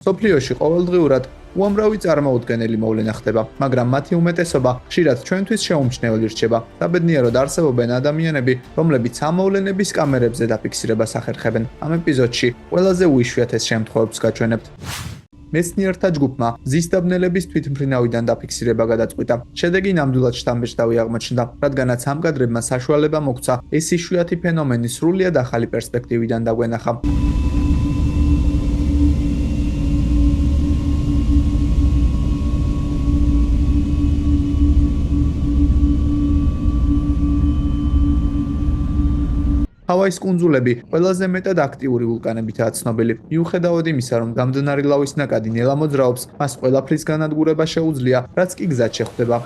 სოფლიოში ყოველდღიურად უამრავი წარმოუდგენელი მოვლენა ხდება, მაგრამ მათი უმეტესობა ხშირად ჩვენთვის შეუმჩნეველი რჩება. საბედნიეროდ არსებობენ ადამიანები, რომლებიც ამ მოვლენების კამერებზე დაფიქსირებას ახერხებენ. ამ ეპიზოდში ყველაზე უიშვიათეს შემთხვევებს გაჩვენებთ. მეცნიერთა ჯგუფმა მზის დაბნელების თვითმფრინავიდან დაფიქსირება გადაწყვიტა. შედეგი ნამდვილად შთამბეჭდავი აღმოჩნდა, რადგანაც ამ კადრებმა საშუალება მოგცა ეს იშვიათი ფენომენი სრულიად ახალი პერსპექტივიდან დაგვენახა. ჰავაის კუნძულები ყველაზე მეტად აქტიური ვულკანებითაა ცნობილი. მიუხედავად იმისა, რომ გამდნარი ლავის ნაკადი ნელა მოძრაობს, მას ყველაფრის განადგურება შეუძლია, რაც კი გზად შეხვდება.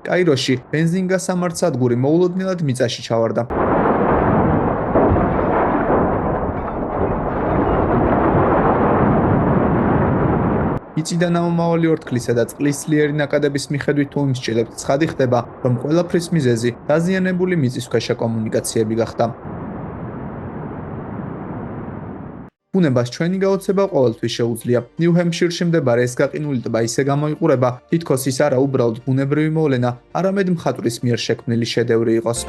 კაიროში ბენზინგასამართ სადგური მოულოდნელად მიწაში ჩავარდა. მიწიდან ამომავალი ორთქლისა და წყლის ძლიერი ნაკადების მიხედვით თუ იმსჭირებთ, ცხადი ხდება, რომ ყველაფრის მიზეზი დაზიანებული მიწისქვეშა კომუნიკაციები გახდა. ბუნებას ჩვენი გაოცება ყოველთვის შეუძლია. ნიუ-ჰემფშირში მდებარე ეს გაყინული ტბა ისე გამოიყურება, თითქოს ის არა უბრალოდ ბუნებრივი მოვლენა, არამედ მხატვრის მიერ შექმნილი შედევრი იყოს.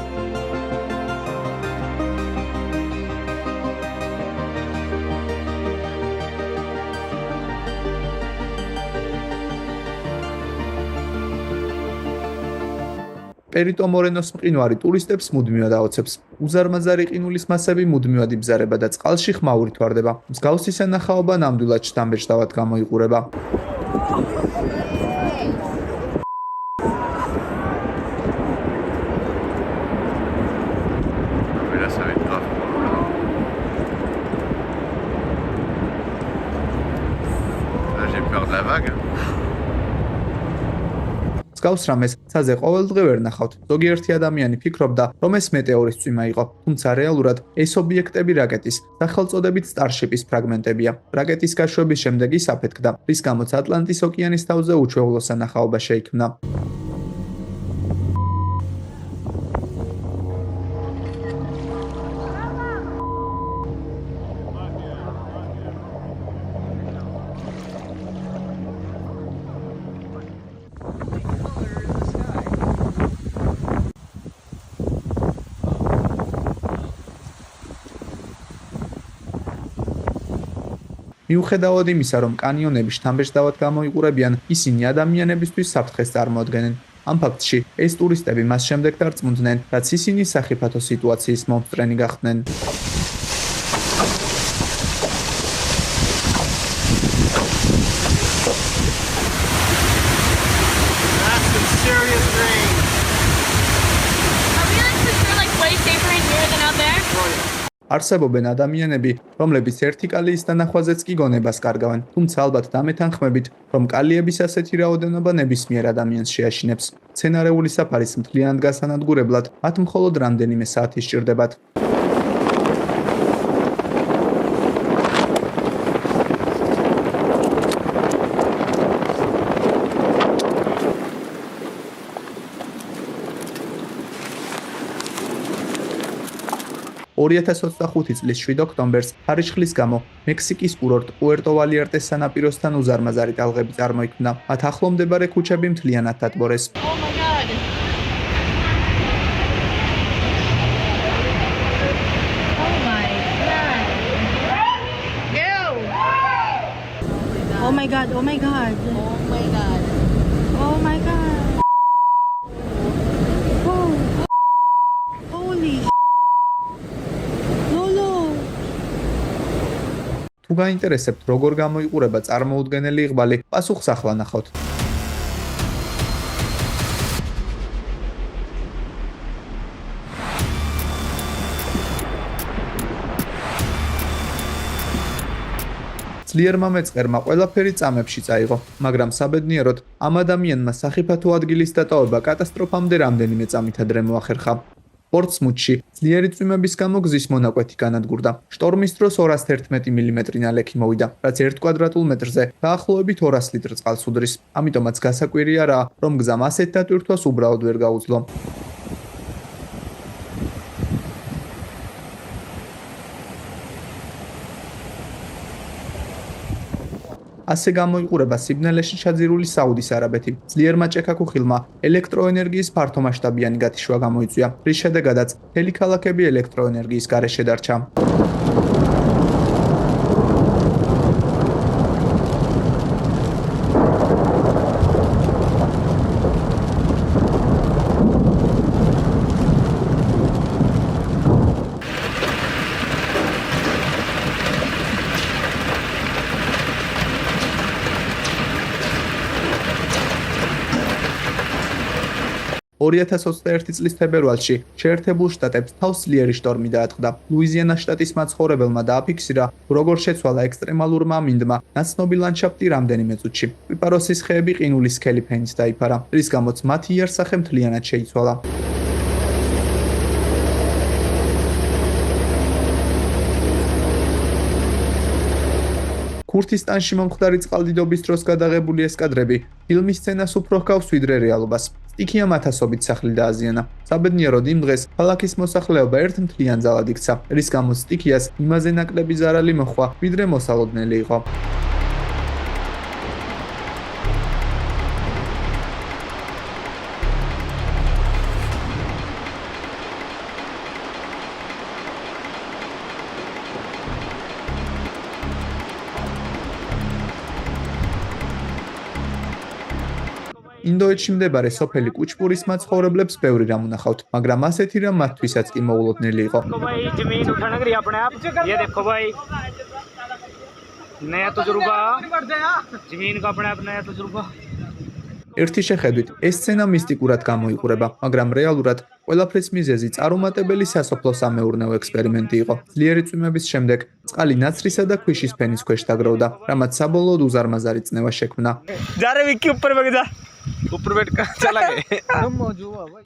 პერიტო მორენოს მყინვარი ტურისტებს მუდმივად აოცებს. უზარმაზარი ყინულის მასები მუდმივად იბზარება და წყალში ხმაურით ვარდება. მსგავსი სანახაობა ნამდვილად შთამბეჭდავად გამოიყურება. მსგავს რამეს ცაზე ყოველდღე ვერ ნახავთ. ზოგიერთი ადამიანი ფიქრობდა, რომ ეს მეტეორის წვიმა იყო, თუმცა რეალურად ეს ობიექტები რაკეტის, სახელწოდებით სტარშიპის ფრაგმენტებია. რაკეტის გაშვების შემდეგ ის აფეთქდა, რის გამოც ატლანტის ოკეანის თავზე უჩვეულო სანახაობა შეიქმნა. მიუხედავად იმისა, რომ კანიონები შთამბეჭდავად გამოიყურებიან, ისინი ადამიანებისთვის საფრთხეს წარმოადგენენ. ამ ფაქტში ეს ტურისტები მას შემდეგ დარწმუნდნენ, რაც ისინი სახიფათო სიტუაციის მომსწრენი გახდნენ. არსებობენ ადამიანები, რომლებიც ერთი კალიის დანახვაზეც კი გონებას კარგავენ, თუმცა ალბათ დამეთანხმებით, რომ კალიების ასეთი რაოდენობა ნებისმიერ ადამიანს შეაშინებს. მცენარეული საფარის მთლიანად გასანადგურებლად მათ მხოლოდ რამდენიმე საათი სჭირდებათ. წლის 7 ოქტომბერს ფარიშხლის გამო მექსიკის კურორტ პუერტო-ვალიარტეს სანაპიროსთან უზარმაზარი ტალღები წარმოიქმნა. მათ ახლო მდებარე ქუჩები მთლიანად დატბორეს. Oh my god, oh my god. Oh my god. Oh my god. Oh. Holy თუ გაინტერესებთ, როგორ გამოიყურება წარმოუდგენელი იღბალი, პასუხს ახლა ნახავთ. ძლიერმა მეწყერმა ყველაფერი წამებში წაიღო, მაგრამ საბედნიეროდ ამ ადამიანმა სახიფათო ადგილის დატოვება კატასტროფამდე რამდენიმე წამით ადრე მოახერხა. პორტსმუთში ძლიერი წვიმების გამო გზის მონაკვეთი განადგურდა. შტორმის დროს 211 მმ ნალექი მოვიდა, რაც 1 კვადრატულ მეტრზე დაახლოებით 200 ლიტრ წყალს უდრის. ამიტომაც გასაკვირია რა, რომ გზამ ასეთ დატვირთვას უბრალოდ ვერ გაუძლო. ასე გამოიყურება სიბნელეში ჩაძირული საუდის არაბეთი. ძლიერმა ჭექაქუხილმა ელექტროენერგიის ფართომასშტაბიანი გათიშვა გამოიწვია, რის შედეგადაც მთელი ქალაქები ელექტროენერგიის გარეშე დარჩა. წლის თებერვალში შეერთებულ შტატებს თავს ძლიერი შტორმი დაატყდა. ლუიზიანას შტატის მაცხოვრებელმა დააფიქსირა, როგორ შეცვალა ექსტრემალურმა ამინდმა ნაცნობი ლანდშაფტი რამდენიმე წუთში. პიპაროსის ხეები ყინულის სქელი ფენით დაიფარა, რის გამოც მათი იერსახე მთლიანად შეიცვალა. ქურთისტანში მომხდარი წყალდიდობის დროს გადაღებული ესკადრები ფილმის სცენას უფრო ჰგავს ვიდრე რეალობას. სტიქიამ ათასობით სახლი დააზიანა. საბედნიეროდ იმ დღეს ქალაქის მოსახლეობა ერთ მთლიან ძალად იქცა, რის გამოც სტიქიას იმაზე ნაკლები ზარალი მოჰყვა, ვიდრე მოსალოდნელი იყო. ინდოეთში მდებარე სოფელი კუჩპურის მაცხოვრებლებს ბევრი რამ უნახავთ, მაგრამ ასეთი რამ მათთვისაც კი მოულოდნელი იყო. ერთი შეხედვით, ეს სცენა მისტიკურად გამოიყურება, მაგრამ რეალურად ყველაფრის მიზეზი წარუმატებელი სასოფლო-სამეურნეო ექსპერიმენტი იყო. ძლიერი წვიმების შემდეგ წყალი ნაცრისა და ქვიშის ფენის ქვეშ დაგროვდა, რამაც საბოლოოდ უზარმაზარი წნევა შექმნა.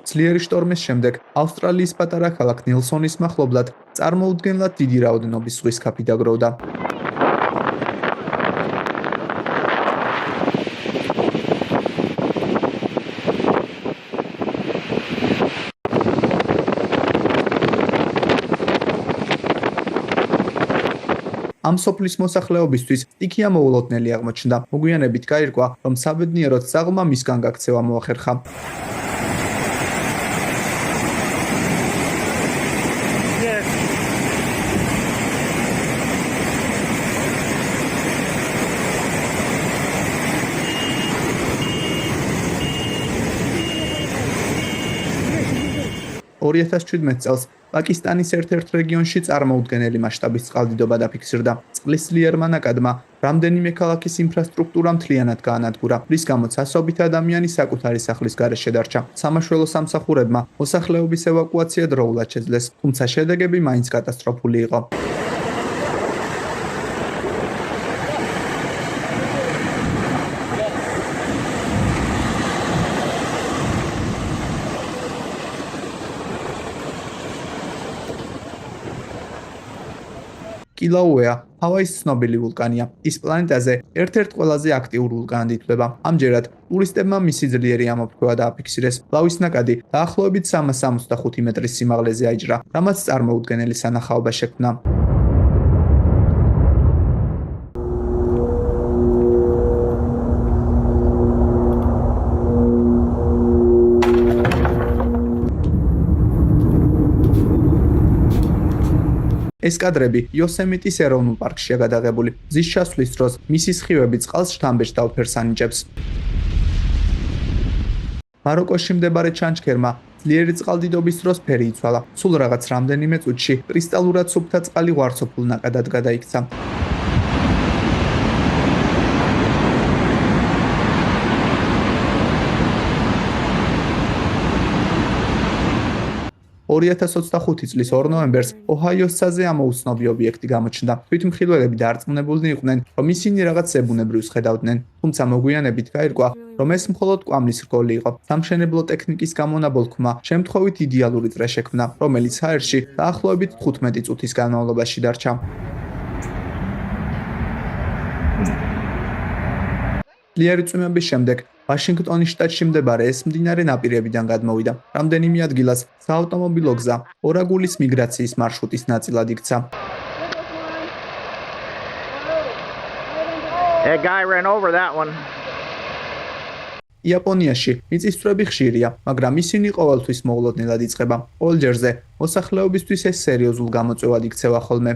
ძლიერი შტორმის შემდეგ ავსტრალიის პატარა ქალაქ ნილსონის მახლობლად წარმოუდგენლად დიდი რაოდენობის ზღვის ქაფი დაგროვდა. ამ სოფლის მოსახლეობისთვის სტიქია მოულოდნელი აღმოჩნდა. მოგვიანებით გაირკვა, რომ საბედნიეროდ საღლმა მისგან გაქცევა მოახერხა. წელს პაკისტანის ერთ-ერთ რეგიონში წარმოუდგენელი მასშტაბის წყალდიდობა დაფიქსირდა. წყლის ძლიერმა ნაკადმა რამდენიმე ქალაქის ინფრასტრუქტურა მთლიანად გაანადგურა, რის გამოც ასობით ადამიანი საკუთარი სახლის გარეშე დარჩა. სამაშველო სამსახურებმა მოსახლეობის ევაკუაცია დროულად შეძლეს, თუმცა შედეგები მაინც კატასტროფული იყო. კილაუეა ჰავაის ცნობილი ვულკანია. ის პლანეტაზე ერთ-ერთ ყველაზე აქტიურ ვულკანად ითვლება. ამჯერად ტურისტებმა მისი ძლიერი ამოფრქვევა დააფიქსირეს. ლავის ნაკადი დაახლოებით 365 მეტრის სიმაღლეზე აიჭრა, რამაც წარმოუდგენელი სანახაობა შექმნა. ეს კადრები იოსემიტის ეროვნულ პარკშია გადაღებული. მზის ჩასვლის დროს მისი სხივები წყალს შთამბეჭ დავფერს ანიჭებს. მაროკოში მდებარე ჩანჩქერმა ძლიერი წყალდიდობის დროს ფერი იცვალა. სულ რაღაც რამდენიმე წუთში კრისტალურად სუფთა წყალი ვარცოფულ ნაკადად გადაიქცა. 2025 წლის 2 ნოემბერს ოჰაიოს ცაზე ამოუცნობი ობიექტი გამოჩნდა. თვითმხილველები დარწმუნებულნი იყვნენ, რომ ისინი რაღაც ზებუნებრივს ხედავდნენ, თუმცა მოგვიანებით გაირკვა, რომ ეს მხოლოდ კვამლის რგოლი იყო. სამშენებლო ტექნიკის გამონაბოლქვმა შემთხვევით იდეალური წრე შექმნა, რომელიც ჰაერში დაახლოებით 15 წუთის განმავლობაში დარჩა. ძლიერი წვიმების შემდეგ ვაშინგტონის შტატში მდებარე ეს მდინარე ნაპირებიდან გადმოვიდა. რამდენიმე ადგილას საავტომობილო გზა ორაგულის მიგრაციის მარშრუტის ნაწილად იქცა. A guy ran over that one. იაპონიაში მიწისძვრები ხშირია, მაგრამ ისინი ყოველთვის მოულოდნელად იწყება. ყოველ ჯერზე მოსახლეობისთვის ეს სერიოზულ გამოწვევად იქცევა ხოლმე.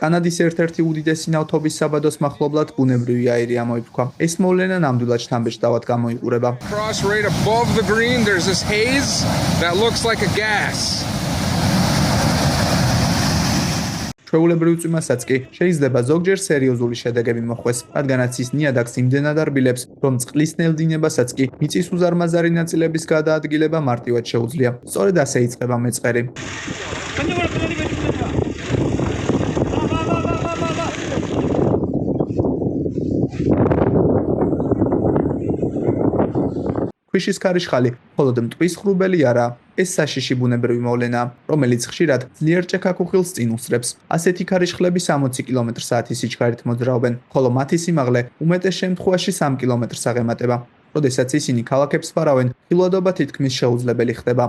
კანადის ერთ-ერთი უდიდესი ნავთობის საბადოს მახლობლად ბუნებრივი აირი ამოიფრქვა. ეს მოვლენა ნამდვილად შთამბეჭდავად გამოიყურება. Cross right above the green, there's this haze that looks like a gas. ჩვეულებრივ წვიმასაც კი შეიძლება ზოგჯერ სერიოზული შედეგები მოხვდეს, რადგანაც ის ნიადაგს იმდენად არბილებს, რომ წყლის ნელდინებასაც კი მიწის უზარმაზარი ნაწილების გადაადგილება მარტივად შეუძლია. სწორედ ასე იწყება მეწყერი. ქვიშის ქარიშხალი მხოლოდ მტკვის ღრუბელი არა, ეს საშიში ბუნებრივი მოვლენაა, რომელიც ხშირად ძლიერ ჭექაქუხილს წინ უსწრებს. ასეთი ქარიშხლები 60 კმ/სთ სიჩქარით მოძრაობენ, ხოლო მათი სიმაღლე უმეტეს შემთხვევაში 3 კმ-ს აღემატება. როდესაც ისინი ქალაქებს ფარავენ, ხილვადობა თითქმის შეუძლებელი ხდება.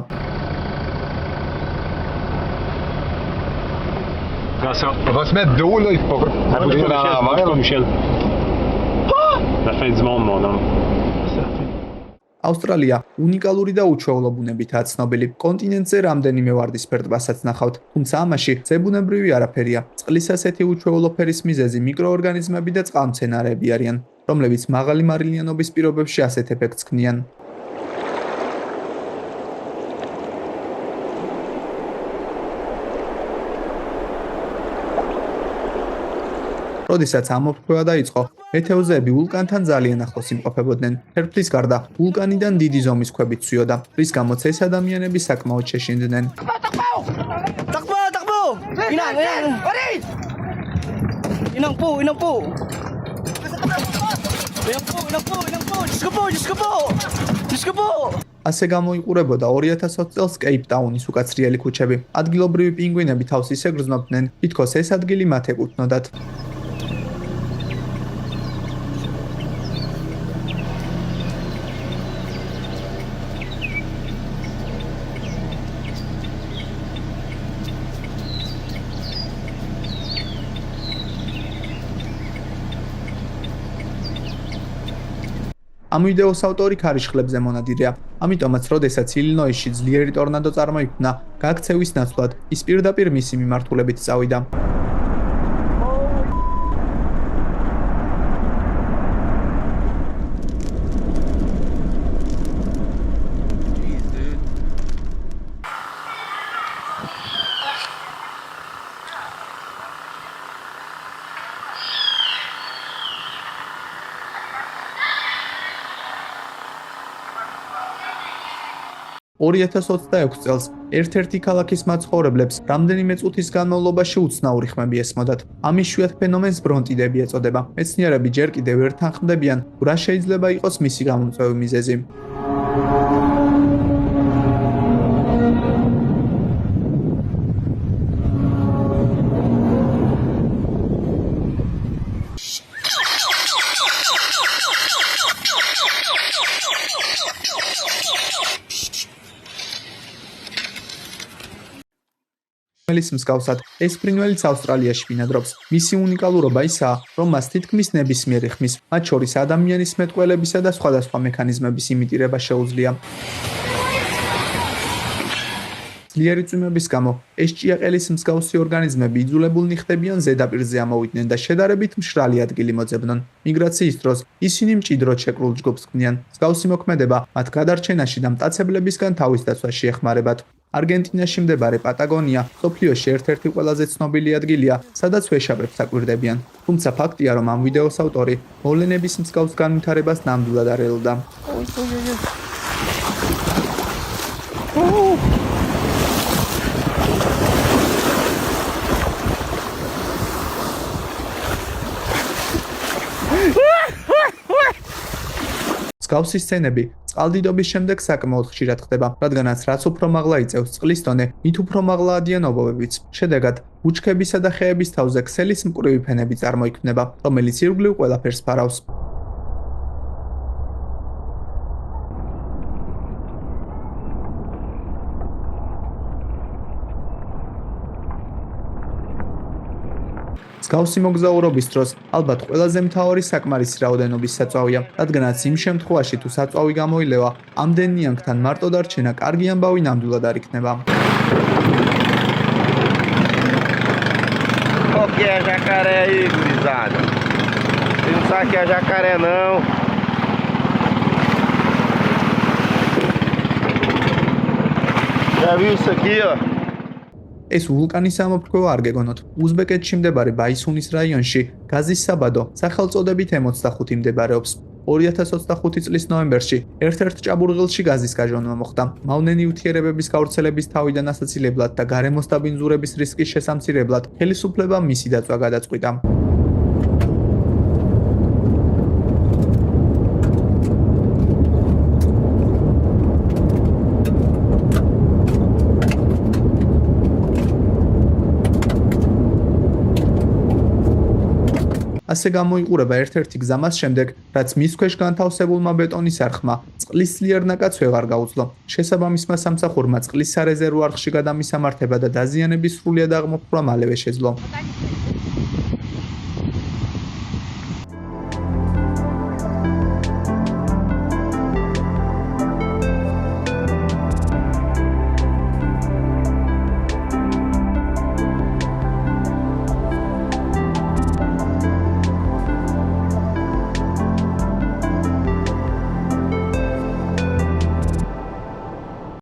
On va se mettre d'eau là, il faut pas bouger dans la mer. Michel. La fin du monde, mon homme. ავსტრალია უნიკალური და უჩვეულო ბუნებითაა ცნობილი. კონტინენტზე რამდენიმე ვარდისფერ ტბასაც ნახავთ, თუმცა ამაში ზებუნებრივი არაფერია. წყლის ასეთი უჩვეულო ფერის მიზეზი მიკროორგანიზმები და წყალმცენარეები არიან, რომლებიც მაღალი მარილიანობის პირობებში ასეთ ეფექტს ქმნიან. როდესაც ამოფრქვევა დაიწყო, მეთეოზეები ვულკანთან ძალიან ახლოს იმყოფებოდნენ. ფერფლის გარდა, ვულკანიდან დიდი ზომის ქვები ცვიოდა, რის გამოც ეს ადამიანები საკმაოდ შეშინდნენ. ასე გამოიყურებოდა 2020 წელს კეიპტაუნის უკაცრიელი ქუჩები. ადგილობრივი პინგვინები თავს ისე გრძნობდნენ, თითქოს ეს ადგილი მათ ეკუთვნოდათ. ამ ვიდეოს ავტორი ქარიშხლებზე მონადირეა. ამიტომაც, როდესაც ილინოისში ძლიერი ტორნადო წარმოიქმნა, გაქცევის ნაცვლად ის პირდაპირ მისი მიმართულებით წავიდა. წელს ერთ-ერთი ქალაქის მაცხოვრებლებს რამდენიმე წუთის განმავლობაში უცნაური ხმები ესმოდათ. ამ იშვიათ ფენომენს ბრონტიდები ეწოდება. მეცნიერები ჯერ კიდევ ვერ თანხმდებიან, რა შეიძლება იყოს მისი გამომწვევი მიზეზი. ფრინველის მსგავსად, ეს ფრინველიც ავსტრალიაში ბინადრობს. მისი უნიკალურობა ისაა, რომ მას თითქმის ნებისმიერი ხმის, მათ შორის ადამიანის მეტყველებისა და სხვადასხვა მექანიზმების იმიტირება შეუძლია. ძლიერი წვიმების გამო, ეს ჭიაყელის მსგავსი ორგანიზმები იძულებულნი ხდებიან ზედაპირზე ამოვიდნენ და შედარებით მშრალი ადგილი მოძებნონ. მიგრაციის დროს ისინი მჭიდროდ შეკრულ ჯგუფს ქმნიან. მსგავსი მოქმედება მათ გადარჩენაში და მტაცებლებისგან თავის დაცვაში ეხმარებათ. არგენტინაში მდებარე პატაგონია სოფლიოში ერთ-ერთი ყველაზე ცნობილი ადგილია, სადაც ვეშაპებს აკვირდებიან. თუმცა ფაქტია, რომ ამ ვიდეოს ავტორი მოვლენების მსგავს განვითარებას ნამდვილად არ ელოდა. მსგავსი სცენები წყალდიდობის შემდეგ საკმაოდ ხშირად ხდება, რადგანაც რაც უფრო მაღლა იწევს წყლის დონე, მით უფრო მაღლაადიან ობობებიც. შედეგად, ბუჩქებისა და ხეების თავზე ქსელის მკვრივი ფენები წარმოიქმნება, რომელიც ირგვლივ ყველაფერს ფარავს. მსგავსი მოგზაურობის დროს ალბათ ყველაზე მთავარი საკმარისი რაოდენობის საწვავია, რადგანაც იმ შემთხვევაში თუ საწვავი გამოილევა, ამდენ ნიანგთან მარტო დარჩენა კარგი ამბავი ნამდვილად არ იქნება. Qual que é a jacaré aí, gurizada? Você não sabe que é jacaré não. Já viu isso aqui, ó? ეს ვულკანის ამოფრქვევა არ გეგონოთ. უზბეკეთში მდებარე ბაისუნის რაიონში გაზის საბადო სახელწოდებით M25 მდებარეობს. 2025 წლის ნოემბერში ერთ-ერთ ჭაბურღილში გაზის გაჟონვა მოხდა. მავნე ნივთიერებების გავრცელების თავიდან ასაცილებლად და გარემოს დაბინძურების რისკის შესამცირებლად ხელისუფლებამ მისი დაწვა გადაწყვიტა. ასე გამოიყურება ერთ-ერთი გზა მას შემდეგ, რაც მის ქვეშ განთავსებულმა ბეტონის არხმა წყლის ძლიერ ნაკადს ვეღარ გაუძლო. შესაბამისმა სამსახურმა წყლის სარეზერვო არხში გადამისამართება და დაზიანების სრულად აღმოფხვრა მალევე შეძლო.